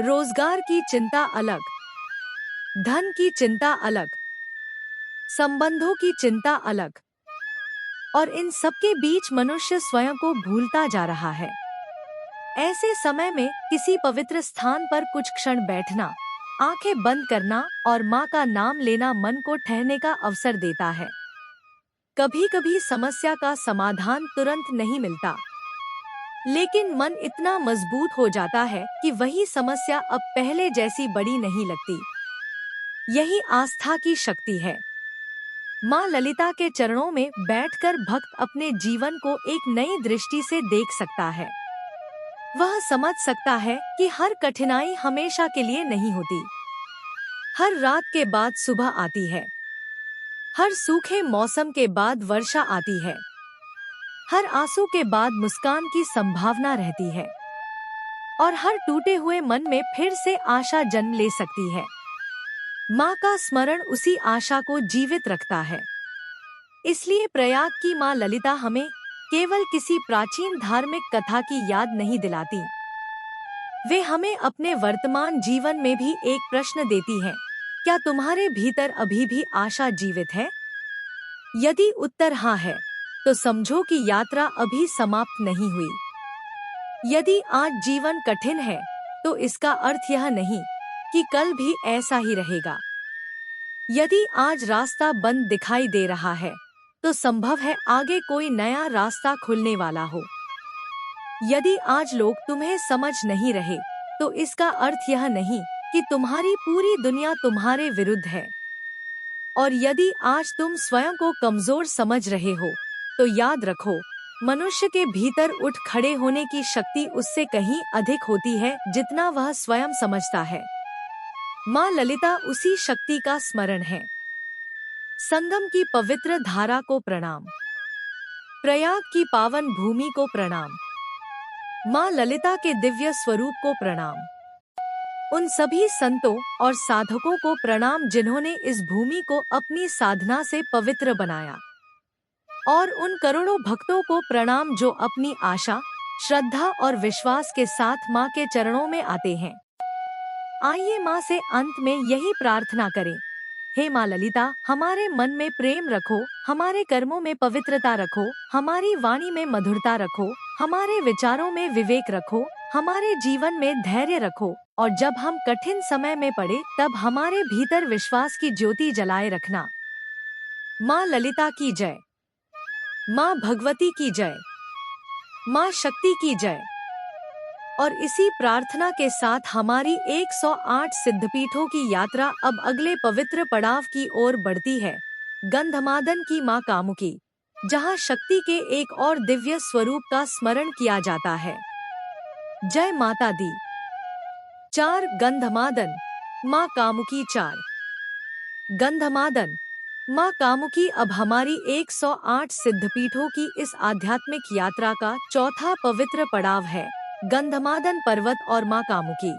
रोजगार की चिंता अलग, धन की चिंता अलग, संबंधों की चिंता अलग। और इन सब के बीच मनुष्य स्वयं को भूलता जा रहा है। ऐसे समय में किसी पवित्र स्थान पर कुछ क्षण बैठना, आंखें बंद करना और माँ का नाम लेना मन को ठहरने का अवसर देता है। कभी कभी समस्या का समाधान तुरंत नहीं मिलता, लेकिन मन इतना मजबूत हो जाता है कि वही समस्या अब पहले जैसी बड़ी नहीं लगती। यही आस्था की शक्ति है। माँ ललिता के चरणों में बैठकर भक्त अपने जीवन को एक नई दृष्टि से देख सकता है। वह समझ सकता है कि हर कठिनाई हमेशा के लिए नहीं होती। हर रात के बाद सुबह आती है। हर सूखे मौसम के बाद वर्षा आती है। हर आंसू के बाद मुस्कान की संभावना रहती है। और हर टूटे हुए मन में फिर से आशा जन्म ले सकती है। माँ का स्मरण उसी आशा को जीवित रखता है। इसलिए प्रयाग की माँ ललिता हमें केवल किसी प्राचीन धार्मिक कथा की याद नहीं दिलाती। वे हमें अपने वर्तमान जीवन में भी एक प्रश्न देती हैं, क्या तुम्हारे भीतर अभी भी आशा जीवित है? यदि उत्तर हाँ है, तो समझो कि यात्रा अभी समाप्त नहीं हुई। यदि आज जीवन कठिन है, तो इसका अर्थ यह नहीं कि कल भी ऐसा ही रहेगा। यदि आज रास्ता बंद दिखाई दे रहा है, तो संभव है आगे कोई नया रास्ता खुलने वाला हो। यदि आज लोग तुम्हें समझ नहीं रहे, तो इसका अर्थ यह नहीं कि तुम्हारी पूरी दुनिया तुम्हारे विरुद्ध है। और यदि आज तुम स्वयं को कमजोर समझ रहे हो, तो याद रखो, मनुष्य के भीतर उठ खड़े होने की शक्ति उससे कहीं अधिक होती है जितना वह स्वयं समझता है। माँ ललिता उसी शक्ति का स्मरण है। संगम की पवित्र धारा को प्रणाम। प्रयाग की पावन भूमि को प्रणाम। माँ ललिता के दिव्य स्वरूप को प्रणाम। उन सभी संतों और साधकों को प्रणाम जिन्होंने इस भूमि को अपनी साधना से पवित्र बनाया। और उन करोड़ों भक्तों को प्रणाम जो अपनी आशा, श्रद्धा और विश्वास के साथ माँ के चरणों में आते हैं। आइए माँ से अंत में यही प्रार्थना करें। हे माँ ललिता, हमारे मन में प्रेम रखो, हमारे कर्मों में पवित्रता रखो, हमारी वाणी में मधुरता रखो, हमारे विचारों में विवेक रखो, हमारे जीवन में धैर्य रखो, और जब हम कठिन समय में पड़े तब हमारे भीतर विश्वास की ज्योति जलाए रखना। माँ ललिता की जय। माँ भगवती की जय। माँ शक्ति की जय। और इसी प्रार्थना के साथ हमारी 108 सिद्धपीठों की यात्रा अब अगले पवित्र पड़ाव की ओर बढ़ती है, गंधमादन की माँ कामुकी, जहाँ शक्ति के एक और दिव्य स्वरूप का स्मरण किया जाता है। जय माता दी। 4 गंधमादन माँ कामुकी। 4 गंधमादन माँ कामुकी अब हमारी 108 सिद्धपीठों की इस आध्यात्मिक यात्रा का चौथा पवित्र पड़ाव है, गंधमादन पर्वत और माँ कामुकी।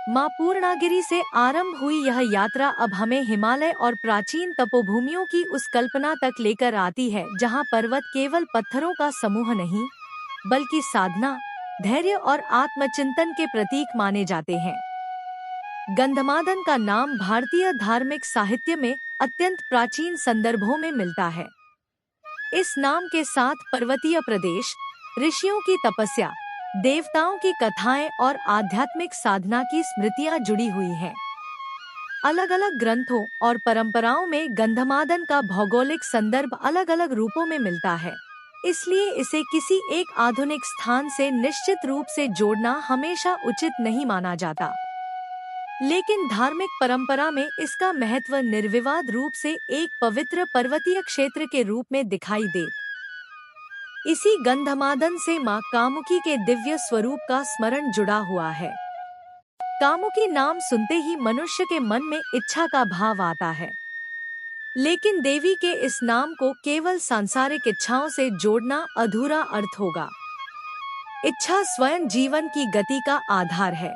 माँ पूर्णागिरि से आरंभ हुई यह यात्रा अब हमें हिमालय और प्राचीन तपोभूमियों की उस कल्पना तक लेकर आती है जहाँ पर्वत केवल पत्थरों का समूह नहीं, बल्कि साधना, धैर्य और आत्मचिंतन के प्रतीक माने जाते हैं। गंधमादन का नाम भारतीय धार्मिक साहित्य में अत्यंत प्राचीन संदर्भों में मिलता है। इस नाम के साथ पर्वतीय प्रदेश, ऋषियों की तपस्या, देवताओं की कथाएं और आध्यात्मिक साधना की स्मृतियां जुड़ी हुई हैं। अलग अलग ग्रंथों और परंपराओं में गंधमादन का भौगोलिक संदर्भ अलग अलग रूपों में मिलता है, इसलिए इसे किसी एक आधुनिक स्थान से निश्चित रूप से जोड़ना हमेशा उचित नहीं माना जाता। लेकिन धार्मिक परंपरा में इसका महत्व निर्विवाद रूप से एक पवित्र पर्वतीय क्षेत्र के रूप में दिखाई दे। इसी गंधमादन से माँ कामुकी के दिव्य स्वरूप का स्मरण जुड़ा हुआ है। कामुकी नाम सुनते ही मनुष्य के मन में इच्छा का भाव आता है, लेकिन देवी के इस नाम को केवल सांसारिक इच्छाओं से जोड़ना अधूरा अर्थ होगा। इच्छा स्वयं जीवन की गति का आधार है।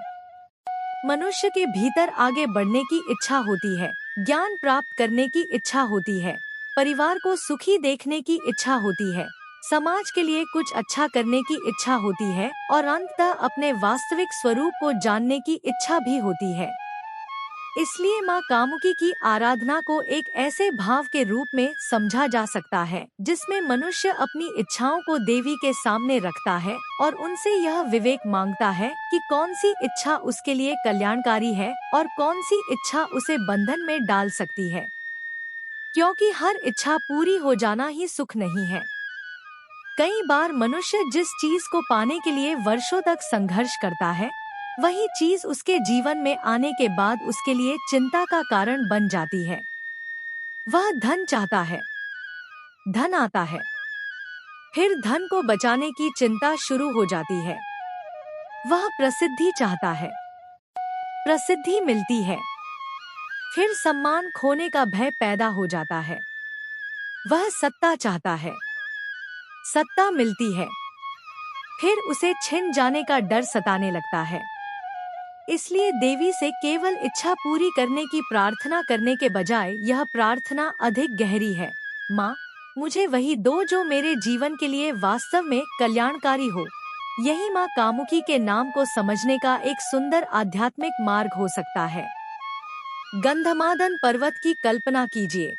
मनुष्य के भीतर आगे बढ़ने की इच्छा होती है, ज्ञान प्राप्त करने की इच्छा होती है, परिवार को सुखी देखने की इच्छा होती है, समाज के लिए कुछ अच्छा करने की इच्छा होती है और अंततः अपने वास्तविक स्वरूप को जानने की इच्छा भी होती है। इसलिए माँ कामुकी की आराधना को एक ऐसे भाव के रूप में समझा जा सकता है जिसमें मनुष्य अपनी इच्छाओं को देवी के सामने रखता है और उनसे यह विवेक मांगता है कि कौन सी इच्छा उसके लिए कल्याणकारी है और कौन सी इच्छा उसे बंधन में डाल सकती है, क्योंकि हर इच्छा पूरी हो जाना ही सुख नहीं है। कई बार मनुष्य जिस चीज को पाने के लिए वर्षों तक संघर्ष करता है, वही चीज उसके जीवन में आने के बाद उसके लिए चिंता का कारण बन जाती है। वह धन चाहता है, धन आता है, फिर धन को बचाने की चिंता शुरू हो जाती है। वह प्रसिद्धि चाहता है, प्रसिद्धि मिलती है, फिर सम्मान खोने का भय पैदा हो जाता है। वह सत्ता चाहता है, सत्ता मिलती है, फिर उसे छिन जाने का डर सताने लगता है। इसलिए देवी से केवल इच्छा पूरी करने की प्रार्थना करने के बजाय यह प्रार्थना अधिक गहरी है। माँ, मुझे वही दो जो मेरे जीवन के लिए वास्तव में कल्याणकारी हो। यही माँ कामुकी के नाम को समझने का एक सुंदर आध्यात्मिक मार्ग हो सकता है। गंधमादन पर्वत की कल्पना कीजिए।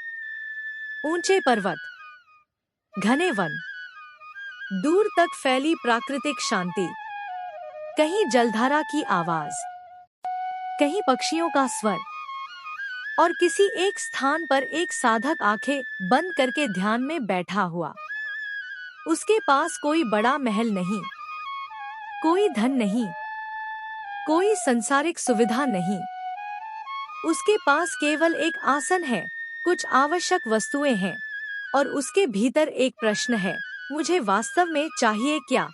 ऊंचे पर्वत, घने वन, दूर तक फैली प्राकृतिक शांति, कहीं जलधारा की आवाज, कहीं पक्षियों का स्वर, और किसी एक स्थान पर एक साधक आंखें बंद करके ध्यान में बैठा हुआ। उसके पास कोई बड़ा महल नहीं, कोई धन नहीं, कोई संसारिक सुविधा नहीं। उसके पास केवल एक आसन है, कुछ आवश्यक वस्तुएं हैं, और उसके भीतर एक प्रश्न है, मुझे वास्तव में चाहिए क्या?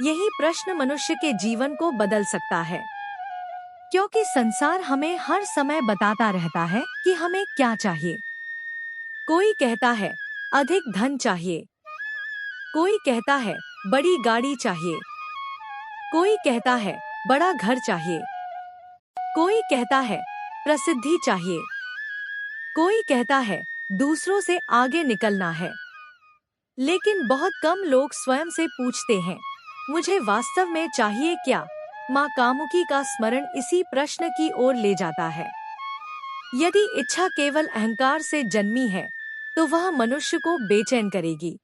यही प्रश्न मनुष्य के जीवन को बदल सकता है, क्योंकि संसार हमें हर समय बताता रहता है कि हमें क्या चाहिए। कोई कहता है अधिक धन चाहिए, कोई कहता है बड़ी गाड़ी चाहिए, कोई कहता है बड़ा घर चाहिए, कोई कहता है प्रसिद्धि चाहिए, कोई कहता है दूसरों से आगे निकलना है। लेकिन बहुत कम लोग स्वयं से पूछते हैं, मुझे वास्तव में चाहिए क्या? माँ कामुकी का स्मरण इसी प्रश्न की ओर ले जाता है। यदि इच्छा केवल अहंकार से जन्मी है, तो वह मनुष्य को बेचैन करेगी।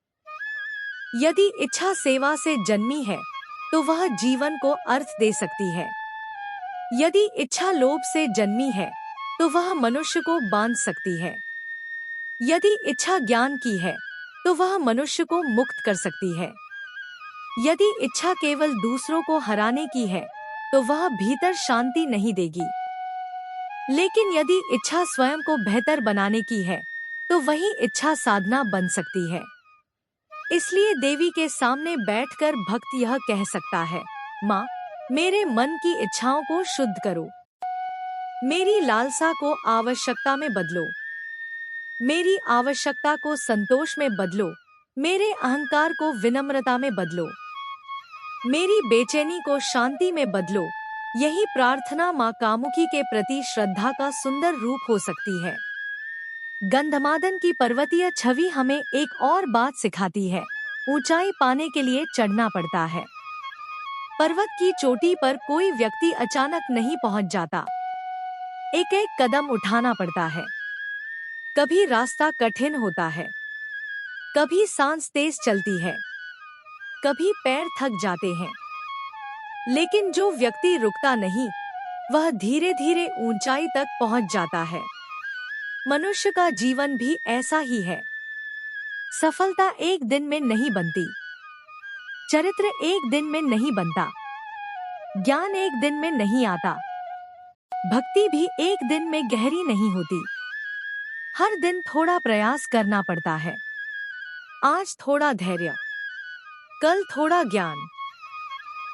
यदि इच्छा सेवा से जन्मी है, तो वह जीवन को अर्थ दे सकती है। यदि इच्छा लोभ से जन्मी है, तो वह मनुष्य को बांध सकती है। यदि इच्छा ज्ञान की है, तो वह मनुष्य को मुक्त कर सकती है। यदि इच्छा केवल दूसरों को हराने की है, तो वह भीतर शांति नहीं देगी। लेकिन यदि इच्छा स्वयं को बेहतर बनाने की है, तो वही इच्छा साधना बन सकती है। इसलिए देवी के सामने बैठकर भक्त यह कह सकता है, माँ, मेरे मन की इच्छाओं को शुद्ध करो, मेरी लालसा को आवश्यकता में बदलो, मेरी आवश्यकता को संतोष में बदलो, मेरे अहंकार को विनम्रता में बदलो, मेरी बेचैनी को शांति में बदलो। यही प्रार्थना माँ कामुकी के प्रति श्रद्धा का सुंदर रूप हो सकती है। गंधमादन की पर्वतीय छवि हमें एक और बात सिखाती है, ऊंचाई पाने के लिए चढ़ना पड़ता है। पर्वत की चोटी पर कोई व्यक्ति अचानक नहीं पहुंच जाता, एक एक कदम उठाना पड़ता है। कभी रास्ता कठिन होता है, कभी सांस तेज चलती है, कभी पैर थक जाते हैं। लेकिन जो व्यक्ति रुकता नहीं, वह धीरे धीरे ऊंचाई तक पहुंच जाता है। मनुष्य का जीवन भी ऐसा ही है। सफलता एक दिन में नहीं बनती, चरित्र एक दिन में नहीं बनता, ज्ञान एक दिन में नहीं आता, भक्ति भी एक दिन में गहरी नहीं होती। हर दिन थोड़ा प्रयास करना पड़ता है। आज थोड़ा धैर्य, कल थोड़ा ज्ञान,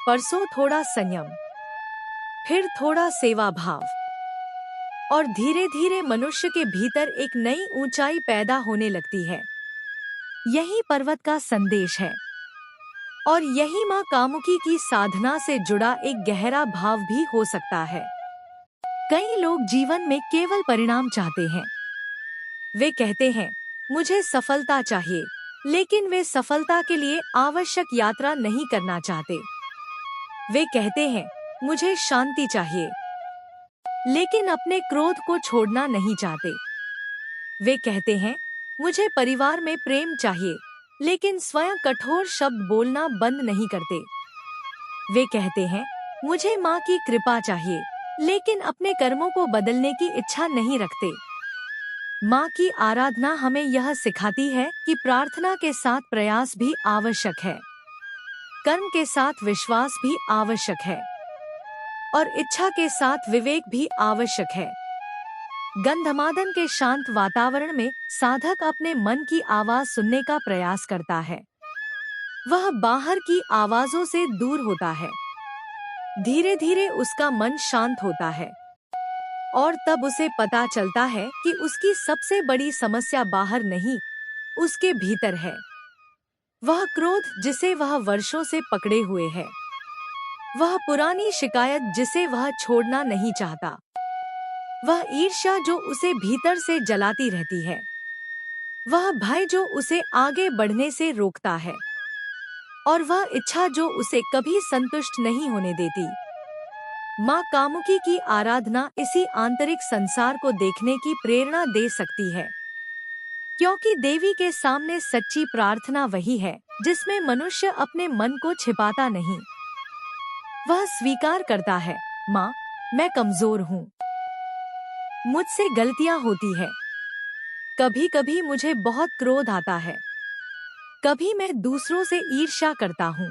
परसों थोड़ा संयम, फिर थोड़ा सेवा भाव, और धीरे धीरे मनुष्य के भीतर एक नई ऊंचाई पैदा होने लगती है। यही पर्वत का संदेश है, और यही माँ कामुकी की साधना से जुड़ा एक गहरा भाव भी हो सकता है। कई लोग जीवन में केवल परिणाम चाहते हैं। वे कहते हैं, मुझे सफलता चाहिए, लेकिन वे सफलता के लिए आवश्यक यात्रा नहीं करना चाहते। वे कहते हैं, मुझे शांति चाहिए, लेकिन अपने क्रोध को छोड़ना नहीं चाहते। वे कहते हैं, मुझे परिवार में प्रेम चाहिए, लेकिन स्वयं कठोर शब्द बोलना बंद नहीं करते। वे कहते हैं, मुझे माँ की कृपा चाहिए, लेकिन अपने कर्मों को बदलने की इच्छा नहीं रखते। माँ की आराधना हमें यह सिखाती है कि प्रार्थना के साथ प्रयास भी आवश्यक है, कर्म के साथ विश्वास भी आवश्यक है, और इच्छा के साथ विवेक भी आवश्यक है। गंधमादन के शांत वातावरण में साधक अपने मन की आवाज सुनने का प्रयास करता है। वह बाहर की आवाजों से दूर होता है। धीरे धीरे उसका मन शांत होता है, और तब उसे पता चलता है कि उसकी सबसे बड़ी समस्या बाहर नहीं, उसके भीतर है। वह क्रोध जिसे वह वर्षों से पकड़े हुए है, वह पुरानी शिकायत जिसे वह छोड़ना नहीं चाहता, वह ईर्ष्या जो उसे भीतर से जलाती रहती है, वह भय जो उसे आगे बढ़ने से रोकता है, और वह इच्छा जो उसे कभी संतुष्ट नहीं होने देती। माँ कामुकी की आराधना इसी आंतरिक संसार को देखने की प्रेरणा दे सकती है, क्योंकि देवी के सामने सच्ची प्रार्थना वही है जिसमें मनुष्य अपने मन को छिपाता नहीं। वह स्वीकार करता है, माँ, मैं कमजोर हूँ, मुझसे गलतियां होती है। कभी कभी मुझे बहुत क्रोध आता है। कभी मैं दूसरों से ईर्ष्या करता हूँ।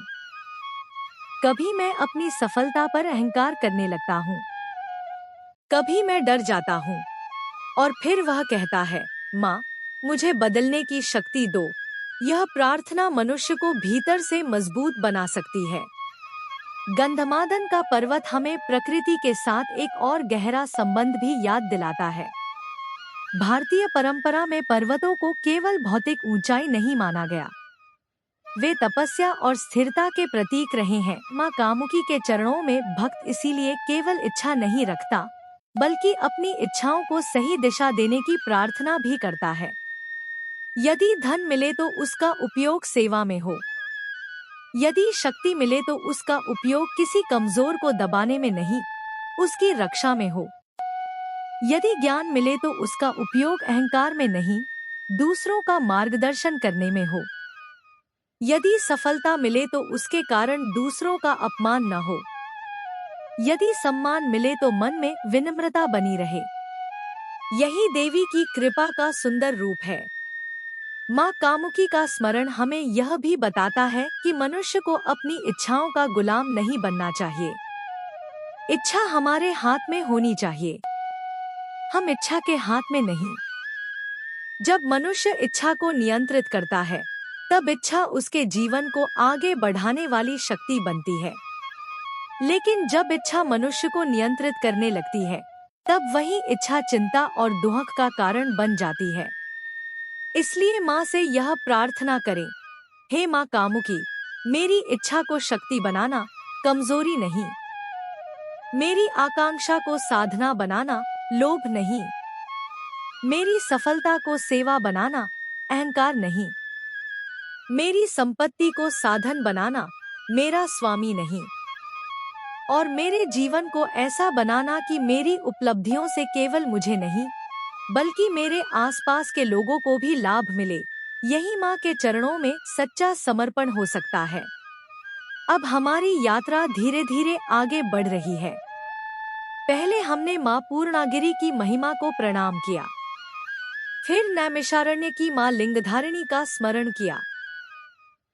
कभी मैं अपनी सफलता पर अहंकार करने लगता हूँ। कभी मैं डर जाता हूँ और फिर वह कहता है, माँ, मुझे बदलने की शक्ति दो। यह प्रार्थना मनुष्य को भीतर से मजबूत बना सकती है। गंधमादन का पर्वत हमें प्रकृति के साथ एक और गहरा संबंध भी याद दिलाता है। भारतीय परंपरा में पर्वतों को केवल भौतिक ऊंचाई नहीं माना गया। वे तपस्या और स्थिरता के प्रतीक रहे हैं। माँ कामुकी के चरणों में भक्त इसीलिए केवल इच्छा नहीं रखता, बल्कि अपनी इच्छाओं को सही दिशा देने की प्रार्थना भी करता है। यदि धन मिले तो उसका उपयोग सेवा में हो। यदि शक्ति मिले तो उसका उपयोग किसी कमजोर को दबाने में नहीं, उसकी रक्षा में हो। यदि ज्ञान मिले तो उसका उपयोग अहंकार में नहीं, दूसरों का मार्गदर्शन करने में हो। यदि सफलता मिले तो उसके कारण दूसरों का अपमान न हो। यदि सम्मान मिले तो मन में विनम्रता बनी रहे। यही देवी की कृपा का सुंदर रूप है। माँ कामुकी का स्मरण हमें यह भी बताता है कि मनुष्य को अपनी इच्छाओं का गुलाम नहीं बनना चाहिए। इच्छा हमारे हाथ में होनी चाहिए, हम इच्छा के हाथ में नहीं। जब मनुष्य इच्छा को नियंत्रित करता है, तब इच्छा उसके जीवन को आगे बढ़ाने वाली शक्ति बनती है। लेकिन जब इच्छा मनुष्य को नियंत्रित करने लगती है, तब वही इच्छा चिंता और दुख का कारण बन जाती है। इसलिए माँ से यह प्रार्थना करें, हे माँ कामुकी, मेरी इच्छा को शक्ति बनाना, कमजोरी नहीं। मेरी आकांक्षा को साधना बनाना, लोभ नहीं। मेरी सफलता को सेवा बनाना, अहंकार नहीं। मेरी संपत्ति को साधन बनाना, मेरा स्वामी नहीं। और मेरे जीवन को ऐसा बनाना कि मेरी उपलब्धियों से केवल मुझे नहीं, बल्कि मेरे आसपास के लोगों को भी लाभ मिले। यही माँ के चरणों में सच्चा समर्पण हो सकता है। अब हमारी यात्रा धीरे धीरे आगे बढ़ रही है। पहले हमने माँ पूर्णागिरि की महिमा को प्रणाम किया, फिर नैमिषारण्य की माँ लिंगधारिणी का स्मरण किया,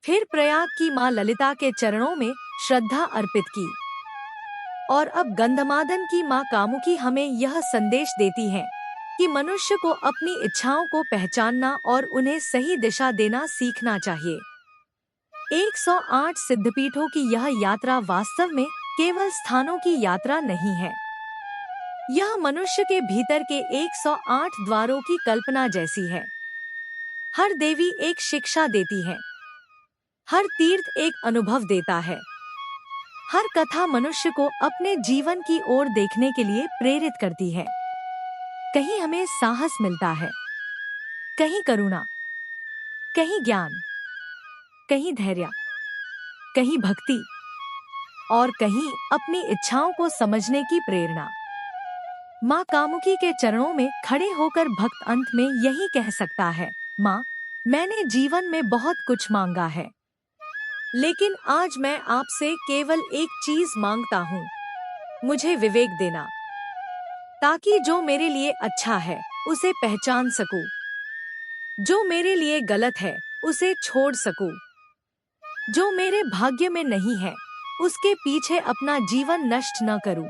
फिर प्रयाग की माँ ललिता के चरणों में श्रद्धा अर्पित की, और अब गंधमादन की माँ कामुकी हमें यह संदेश देती है कि मनुष्य को अपनी इच्छाओं को पहचानना और उन्हें सही दिशा देना सीखना चाहिए। 108 सिद्धपीठों की यह यात्रा वास्तव में केवल स्थानों की यात्रा नहीं है। यह मनुष्य के भीतर के 108 द्वारों की कल्पना जैसी है। हर देवी एक शिक्षा देती है, हर तीर्थ एक अनुभव देता है, हर कथा मनुष्य को अपने जीवन की ओर देखने के लिए प्रेरित करती है। कहीं हमें साहस मिलता है, कहीं करुणा, कहीं ज्ञान, कहीं धैर्य, कहीं भक्ति, और कहीं अपनी इच्छाओं को समझने की प्रेरणा। माँ कामुकी के चरणों में खड़े होकर भक्त अंत में यही कह सकता है, माँ, मैंने जीवन में बहुत कुछ मांगा है, लेकिन आज मैं आपसे केवल एक चीज मांगता हूँ, मुझे विवेक देना, ताकि जो मेरे लिए अच्छा है उसे पहचान सकूं, जो मेरे लिए गलत है उसे छोड़ सकूं, जो मेरे भाग्य में नहीं है उसके पीछे अपना जीवन नष्ट न करूं,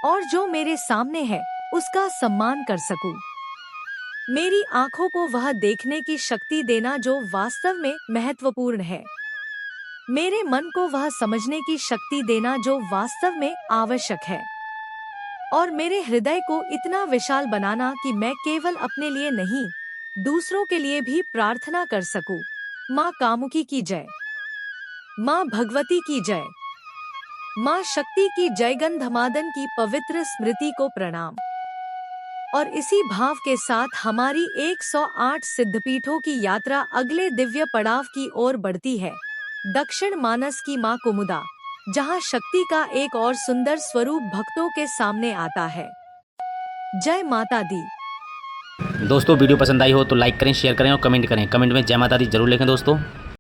और जो मेरे सामने है उसका सम्मान कर सकूं। मेरी आंखों को वह देखने की शक्ति देना जो वास्तव में महत्वपूर्ण है। मेरे मन को वह समझने की शक्ति देना जो वास्तव में आवश्यक है। और मेरे हृदय को इतना विशाल बनाना कि मैं केवल अपने लिए नहीं, दूसरों के लिए भी प्रार्थना कर सकूं। माँ कामुकी की जय। माँ भगवती की जय। माँ शक्ति की जय। गंधमादन की पवित्र स्मृति को प्रणाम। और इसी भाव के साथ हमारी 108 सिद्धपीठों की यात्रा अगले दिव्य पड़ाव की ओर बढ़ती है, दक्षिण मानस की माँ कुमुदा, जहाँ शक्ति का एक और सुंदर स्वरूप भक्तों के सामने आता है। जय माता दी। दोस्तों वीडियो पसंद आई हो तो लाइक करें, शेयर करें और कमेंट करें। कमेंट में जय माता दी जरूर लिखें दोस्तों।